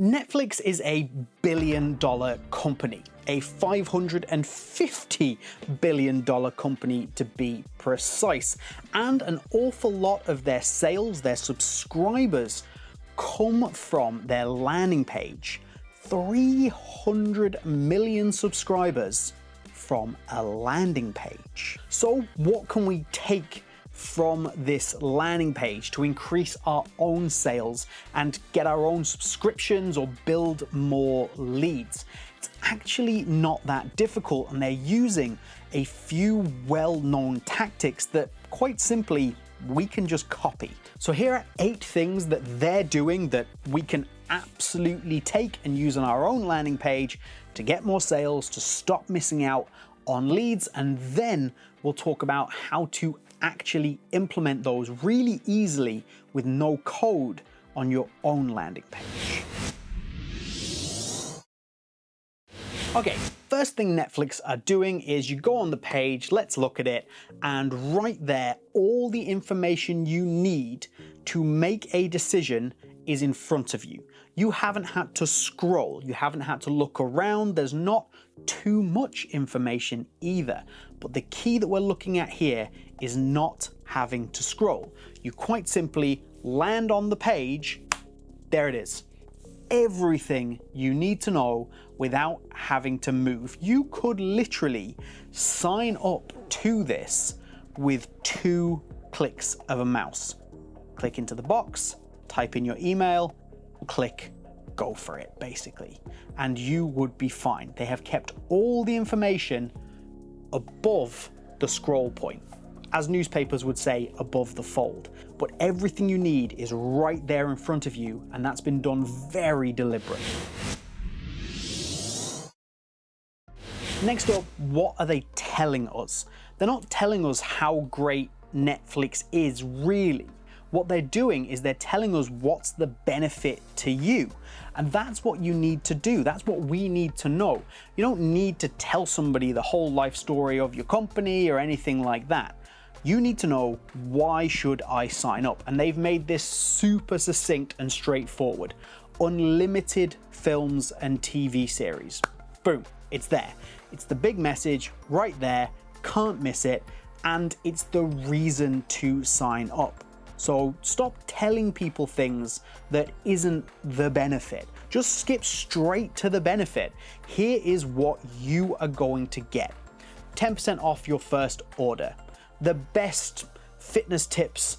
Netflix is a billion-dollar company, a $550 billion company to be precise, and an awful lot of their sales, their subscribers, come from their landing page. 300 million subscribers from a landing page. So what can we take from this landing page to increase our own sales and get our own subscriptions or build more leads? It's actually not that difficult, and they're using a few well-known tactics that, quite simply, we can just copy. So here are 8 things that they're doing that we can absolutely take and use on our own landing page to get more sales, to stop missing out on leads, and then we'll talk about how to actually implement those really easily with no code on your own landing page. Okay, first thing Netflix are doing is you go on the page, let's look at it, and right there, all the information you need to make a decision is in front of you. You haven't had to scroll, you haven't had to look around, there's not too much information either. But the key that we're looking at here is not having to scroll. You quite simply land on the page, there it is. Everything you need to know without having to move. You could literally sign up to this with 2 clicks of a mouse. Click into the box, type in your email, click, go for it, basically. And you would be fine. They have kept all the information above the scroll point. As newspapers would say, above the fold. But everything you need is right there in front of you, and that's been done very deliberately. Next up, what are they telling us? They're not telling us how great Netflix is, really. What they're doing is they're telling us what's the benefit to you. And that's what you need to do. That's what we need to know. You don't need to tell somebody the whole life story of your company or anything like that. You need to know, why should I sign up? And they've made this super succinct and straightforward. Unlimited films and TV series. Boom, it's there. It's the big message right there, can't miss it, and it's the reason to sign up. So stop telling people things that isn't the benefit. Just skip straight to the benefit. Here is what you are going to get. 10% off your first order. The best fitness tips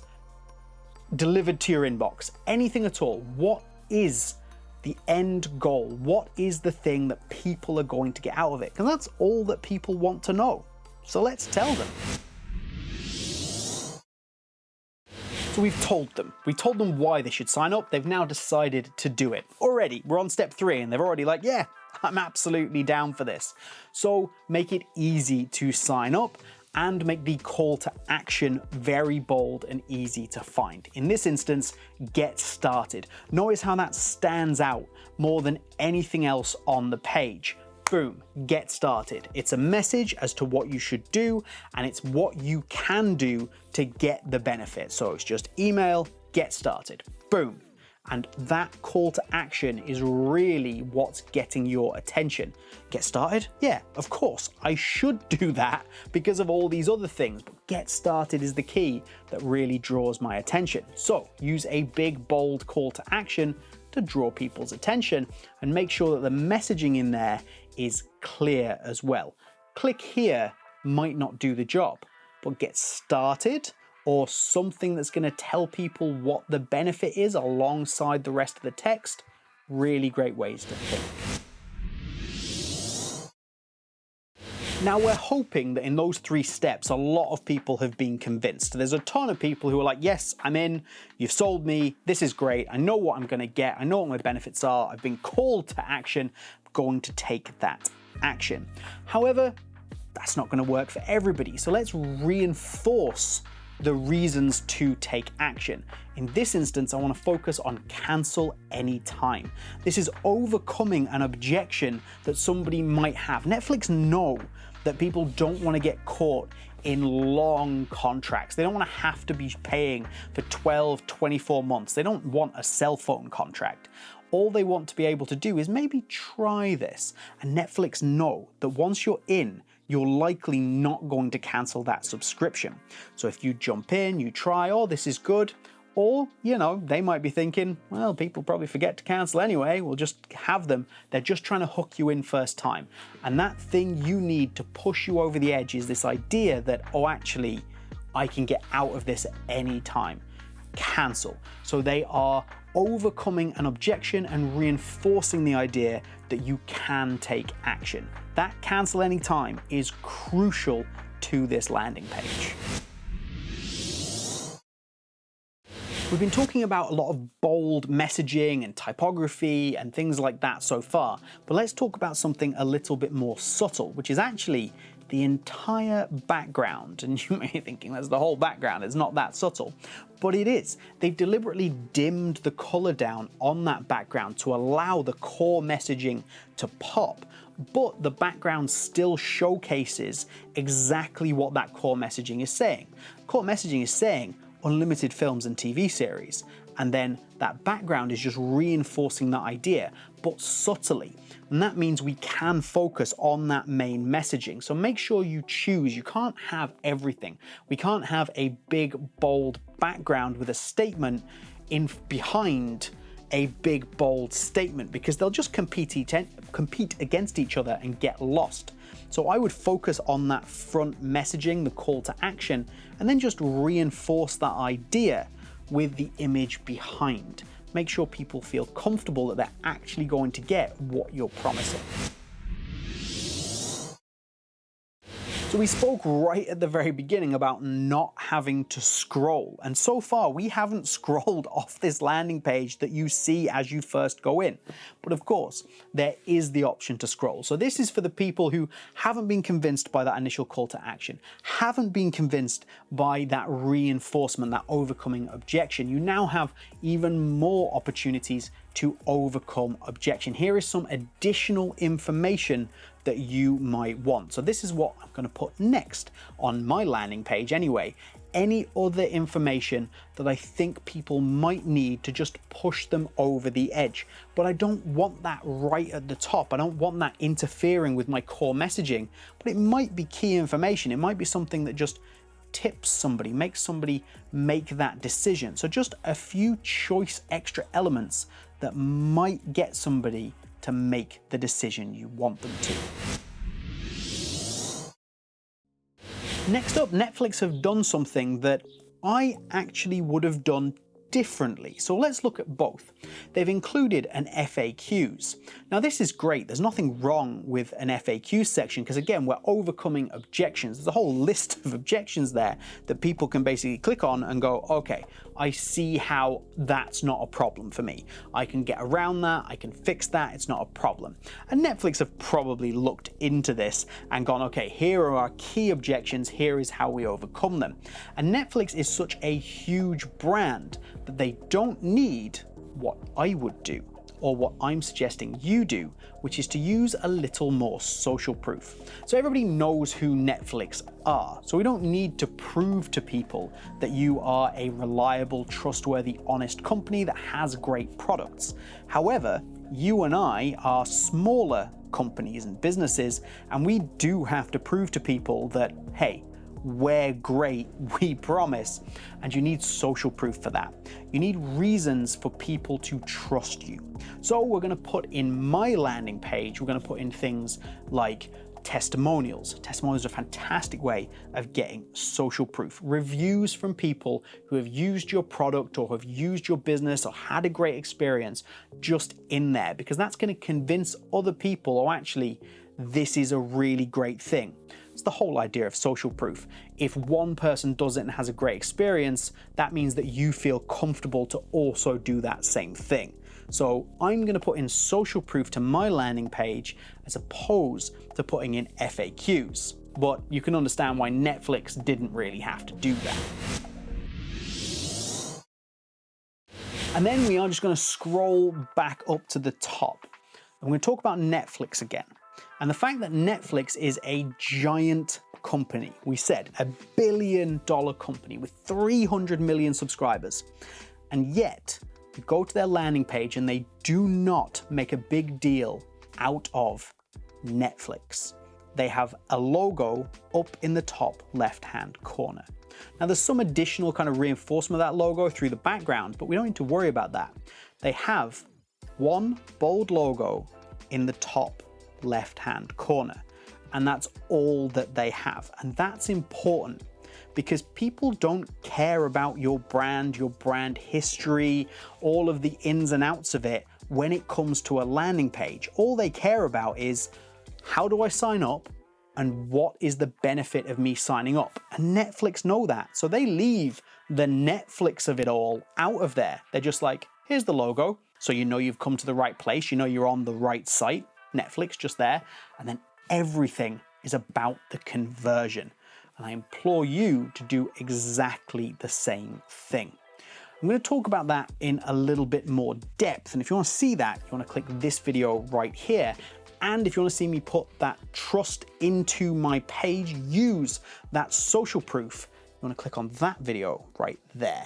delivered to your inbox. Anything at all. What is the end goal? What is the thing that people are going to get out of it? Because that's all that people want to know. So let's tell them. So we've told them. We told them why they should sign up. They've now decided to do it. Already, we're on step 3 and they're already like, yeah, I'm absolutely down for this. So make it easy to sign up and make the call to action very bold and easy to find. In this instance, get started. Notice how that stands out more than anything else on the page. Boom, get started. It's a message as to what you should do, and it's what you can do to get the benefit. So it's just email, get started. Boom. And that call to action is really what's getting your attention. Get started? Yeah, of course, I should do that because of all these other things, but get started is the key that really draws my attention. So use a big, bold call to action to draw people's attention and make sure that the messaging in there is clear as well. Click here might not do the job, but get started or something that's going to tell people what the benefit is alongside the rest of the text, really great ways to think. Now we're hoping that in those 3 steps, a lot of people have been convinced. There's a ton of people who are like, yes, I'm in, you've sold me, this is great, I know what I'm going to get, I know what my benefits are, I've been called to action, I'm going to take that action. However, that's not going to work for everybody, so let's reinforce the reasons to take action. In this instance, I want to focus on cancel anytime. This is overcoming an objection that somebody might have. Netflix know that people don't want to get caught in long contracts. They don't want to have to be paying for 12, 24 months. They don't want a cell phone contract. all they want to be able to do is maybe try this. And Netflix know that once you're in, you're likely not going to cancel that subscription. So if you jump in, you try, oh, this is good, or, they might be thinking, well, people probably forget to cancel anyway, we'll just have them. They're just trying to hook you in first time. And that thing you need to push you over the edge is this idea that, oh, actually, I can get out of this at any time. Cancel. So they are overcoming an objection and reinforcing the idea that you can take action. That cancel anytime is crucial to this landing page. We've been talking about a lot of bold messaging and typography and things like that so far, but let's talk about something a little bit more subtle, which is actually the entire background. And you may be thinking that's the whole background, it's not that subtle, but it is. They've deliberately dimmed the color down on that background to allow the core messaging to pop, but the background still showcases exactly what that core messaging is saying. Core messaging is saying unlimited films and TV series, and then that background is just reinforcing that idea, but subtly. And that means we can focus on that main messaging. So make sure you choose. You can't have everything. We can't have a big, bold background with a statement behind a big, bold statement, because they'll just compete against each other and get lost. So I would focus on that front messaging, the call to action, and then just reinforce that idea with the image behind. Make sure people feel comfortable that they're actually going to get what you're promising. So we spoke right at the very beginning about not having to scroll, and so far we haven't scrolled off this landing page that you see as you first go in. But of course, there is the option to scroll. So this is for the people who haven't been convinced by that initial call to action, haven't been convinced by that reinforcement, that overcoming objection. You now have even more opportunities to overcome objection. Here is some additional information that you might want. So this is what I'm going to put next on my landing page anyway. Any other information that I think people might need to just push them over the edge. But I don't want that right at the top. I don't want that interfering with my core messaging, but it might be key information. It might be something that just tips somebody, makes somebody make that decision. So just a few choice extra elements that might get somebody to make the decision you want them to. Next up, Netflix have done something that I actually would have done differently. So let's look at both. They've included an FAQs. Now this is great. There's nothing wrong with an FAQ section because again, we're overcoming objections. There's a whole list of objections there that people can basically click on and go, okay, I see how that's not a problem for me. I can get around that, I can fix that, it's not a problem. And Netflix have probably looked into this and gone, okay, here are our key objections, here is how we overcome them. And Netflix is such a huge brand that they don't need what I would do, or what I'm suggesting you do, which is to use a little more social proof. So everybody knows who Netflix are, so we don't need to prove to people that you are a reliable, trustworthy, honest company that has great products. However, you and I are smaller companies and businesses, and we do have to prove to people that, hey, we're great, we promise, and you need social proof for that. You need reasons for people to trust you. So we're going to put in my landing page, we're going to put in things like testimonials. Testimonials are a fantastic way of getting social proof. Reviews from people who have used your product or have used your business or had a great experience just in there, because that's going to convince other people, oh, actually, this is a really great thing. It's the whole idea of social proof. If one person does it and has a great experience, that means that you feel comfortable to also do that same thing. So I'm going to put in social proof to my landing page as opposed to putting in FAQs. But you can understand why Netflix didn't really have to do that. And then we are just going to scroll back up to the top. I'm going to talk about Netflix again. And the fact that Netflix is a giant company, we said $1 billion company with 300 million subscribers, and yet You go to their landing page and they do not make a big deal out of Netflix. They have a logo up in the top left-hand corner. Now there's some additional kind of reinforcement of that logo through the background, but we don't need to worry about that. They have one bold logo in the top left-hand corner, and that's all that they have. And that's important because people don't care about your brand history, all of the ins and outs of it when it comes to a landing page. All they care about is, how do I sign up and what is the benefit of me signing up? And Netflix know that, so they leave the Netflix of it all out of there. They're just like, here's the logo, so you know you've come to the right place, you know you're on the right site, Netflix just there, and then everything is about the conversion. And I implore you to do exactly the same thing. I'm going to talk about that in a little bit more depth, and if you want to see that, you want to click this video right here. And if you want to see me put that trust into my page, use that social proof, you want to click on that video right there.